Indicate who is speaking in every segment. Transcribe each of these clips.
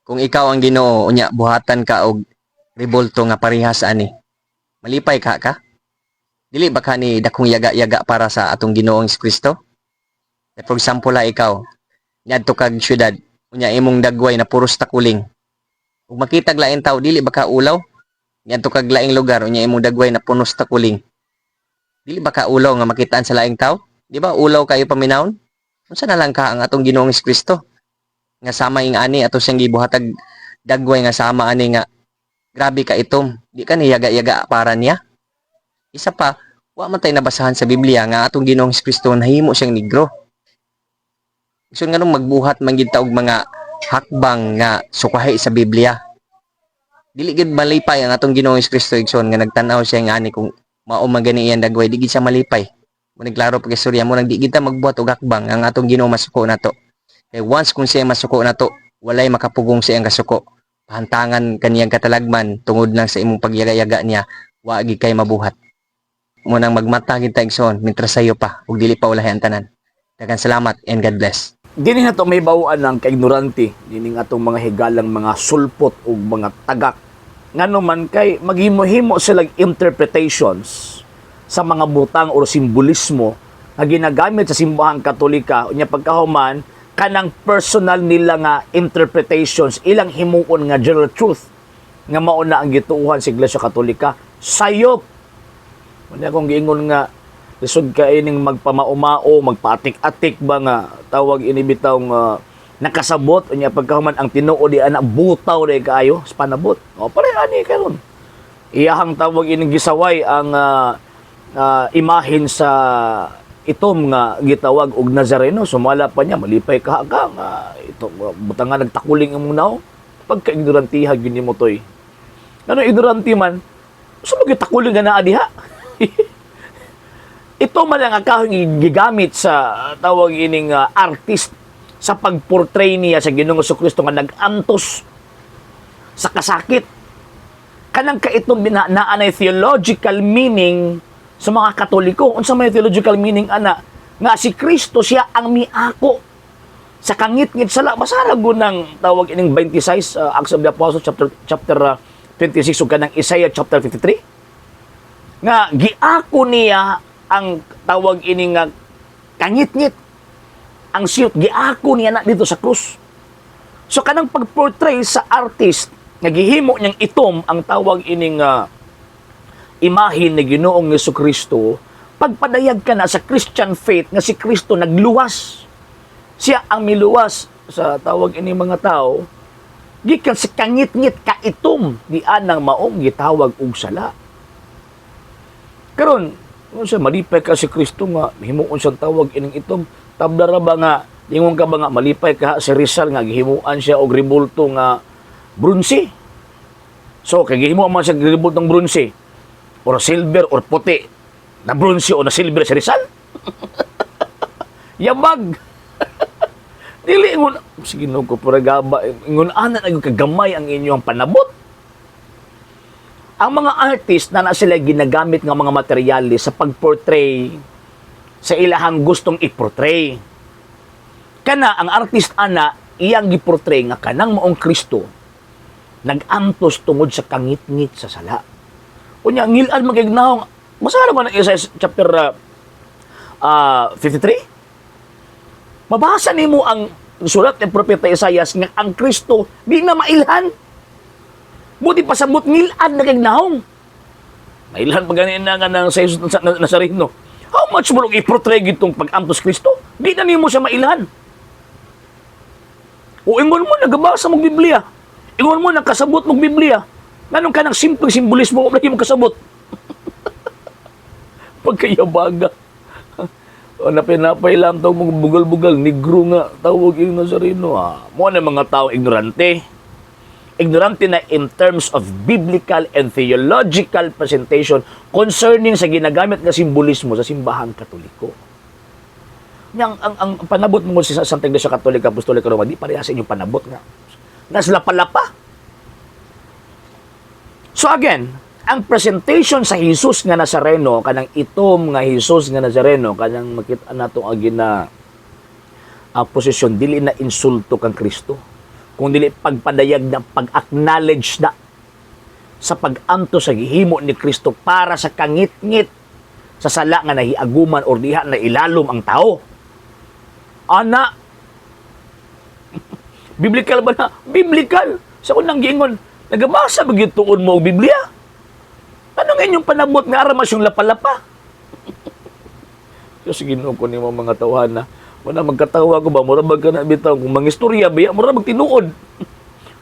Speaker 1: Kung ikaw ang Ginoo unya buhatan ka og rebolto nga parehas ani. Malipay ka? Dili ba ka ni dakong yaga-yaga para sa atong Ginoong Kristo? For example, ikaw, niadto kag syudad, unya imong dagway na puros takuling. Ug makitag lain tawo, dili ba ka ulaw? Niadto kag laing lugar, unya imong dagway na punos takuling. Dili ba ka ulaw nga makitaan sa laing tawo? Di ba ulaw kayo paminawon? Unsa na lang ka ang atong Ginoong Kristo? Nga sama ing ani ato siyang gibuhatag dagway nga sama ani nga grabe ka itom. Di ka ni yaga-yaga para niya. Isa pa, wa man tay nabasahan sa Biblia nga atong Ginoong Kristo nahimo siyang negro. Gusto nga nung magbuhat man gid ta og mga hakbang nga sukahi sa Biblia. Dili gid malipay ang atong Ginoong Kristo igsoon nga nagtan-aw siya nga ani kung mao man gani iyang dagway, di gid siya malipay. Mo klaro pag istorya mo nang di gid ta magbuhat og hakbang ang atong Ginoo masuko nato. Kay once kung siya masuko nato, walay makapugong sa iyang kasuko. Pahantangan kaniyang katalagman tungod lang sa imong pagyaga-yaga niya, wa gid kay mabuhat. Mo nang magmata gid ta igsoon mintras sayo pa ug dili pa ulahi ang tanan. Daghang salamat and God bless.
Speaker 2: Dini na to may bawaan ng kaignorante, dining atong mga higalang mga sulpot o mga tagak. Ngano man kay maghimo-himo silang interpretations sa mga butang o simbolismo na ginagamit sa simbahang Katolika. Unya pagkahuman, kanang personal nila nga interpretations, ilang himuon nga general truth nga mauna ang gituuhan sa Iglesia Katolika. Sayop! Unya kung giingon nga, lisod ka ining magpamaumao, magpaatik-atik ba nga tawag inibitaw nga nakasabot unya pagkahuman ang tinuod di ana butaw day kaayo sa panabot. O pare ani karon. Iyahang tawag ining gisaway ang imahin sa itom nga gitawag og Nazareno. Sumala pa niya malipay ka nga ito butangan nagtakuling imong naw. Pagka-ignorantiha gyud nimo toy. Ano ignorante man? Sa magitakuling nga naa diha. Ito man ang akahong gigamit sa tawag ining artist sa pagportray niya sa Ginoong Jesucristo nga nag-antos sa kasakit. Kanang kaitong naanay theological meaning sa mga Katoliko. Unsa may theological meaning ana? Nga si Kristo siya ang miako sa kangit-ngit sala. Basara ng tawag ining 26 Acts of the Apostles chapter 26 ug kanang Isaiah chapter 53. Nga giako niya ang tawag ini nga kangit-ngit ang siyot giako niya na dito sa krus. So kanang pagportray sa artist nga gihimo niyang itom ang tawag ining imahin ni Ginoong Jesucristo, pagpadayag ka na sa Christian faith nga si Kristo nagluwas. Siya ang miluwas sa tawag ini mga tao gikan sa kangit-ngit kaitom di anang maong gitawag og sala. Karon siya malipay ka si Kristo nga himuon siyang tawag ining itom tablara ba nga ingon ka ba nga malipay ka si Rizal nga gihimuan siya og rebulto nga bronze. So kay gihimuan man siya rebultong bronze or silver or puti na bronze o na silver si Rizal. Yabag. Dili ingon sige no ko puragaba ingon ana na kagamay ang inyong panabot. Ang mga artist na sila ginagamit ng mga materyales sa pagportray sa ilahang gustong iportray. Kana ang artist ana iyang giportray nga kanang maong Kristo nag-antos tungod sa kangit-ngit sa sala. Unya ngilan magignahong masara man ang Isaiah chapter 53. Mabasa nimo ang sulat ng propeta Isaiah nga ang Kristo di na mailhan. Buti pasabot ngilan na kagnahong. Mailan pa ganin na nga ng sa Jesus Nazareno. How much mo i-portray gitong pag-antos Kristo? Di na nimo siya mailan. O ingon mo, nagabasa mong Biblia. Ingon mo, nakasabot mong Biblia. Ganun ka ng simpleng simbolismo, wala yung makasabot. Pagkayabaga. O napinapay lang itong mga bugal-bugal, negro nga, tawag yung Nazareno. Mo na mga tao ignorante. Ignorante na in terms of biblical and theological presentation concerning sa ginagamit na simbolismo sa simbahang Katoliko. Ang panabot mo sa Santa Iglesia Katolika Apostolika Roma, di pareha sa inyong panabot nga. Naslapa-lapa. So again, ang presentation sa Jesus nga Nazareno, kanang itom nga Jesus nga Nazareno, kanang makita nato agi na posisyon, dili na insulto kang Kristo. kung dili pagpadayag na pag-acknowledge na sa pag-anto sa gihimo ni Kristo para sa kangit-ngit sa sala nga nahiaguman or diha na ilalom ang tao. Ana, biblical ba na? Biblical. Sa unang giingon, nagamasa ba gituon mo og Biblia? Ano nga inyong panabot nga aramas yung lapalapa? Diyos, Ginoo ko ni mga tawhan na wala magkatawa ko ba? Mura ka na bitaw kung mangistorya ba? Mura magtinuod.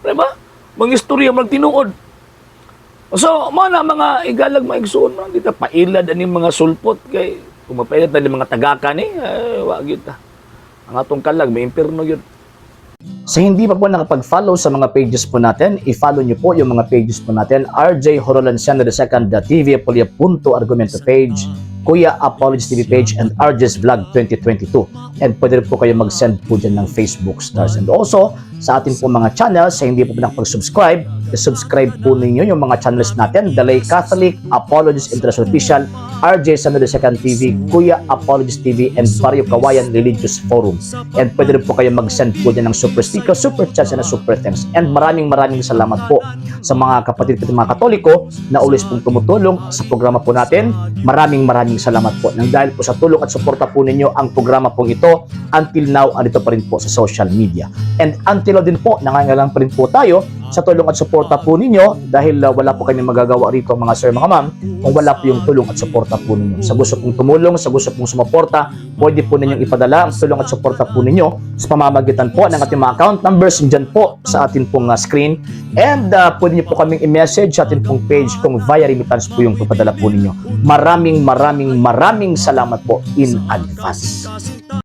Speaker 2: Diba? Mangistorya magtinuod. So, mga mga igalag maigsoon man dito pailad ani mga sulpot kay kung mapailat na ni mga tagaka ni wa gyud ta. Ang atong kalag may impierno gyud. Sa hindi pa po nakapag-follow sa mga pages po natin, i-follow nyo po yung mga pages po natin, RJ Horolanciano II, TV Apolia Punto Argumento page, Kuya Apologies TV page, and RJ's Vlog 2022. And pwede rin po kayo mag-send po dyan ng Facebook stars. And also, sa atin po mga channels, sa hindi po nakapag-subscribe, i-subscribe po ninyo yung mga channels natin, The Lay Catholic, Apologies International Official, RJ Sano II TV, Kuya Apologies TV, and Barrio Kawayan Religious Forum. And pwede rin po kayo mag-send po dyan ng super sticker, super chats, and super thanks. And maraming salamat po sa mga kapatid at mga Katoliko na always pong tumutulong sa programa po natin. Maraming salamat po. Nang dahil po sa tulong at suporta po ninyo, ang programa pong ito, until now, andito pa rin po sa social media. And until now din po, nangangailangan pa rin po tayo sa tulong at suporta po ninyo dahil wala po kayong magagawa rito mga sir, mga ma'am, kung wala po yung tulong at suporta po ninyo. Sa gusto pong tumulong, sa gusto pong sumuporta, pwede po ninyong ipadala ang tulong at suporta po ninyo sa pamamagitan po ng ating mga account numbers dyan po sa ating pong screen. And pwede nyo po kaming i-message sa ating pong page kung via remittance po yung papadala po ninyo. Maraming salamat po in advance.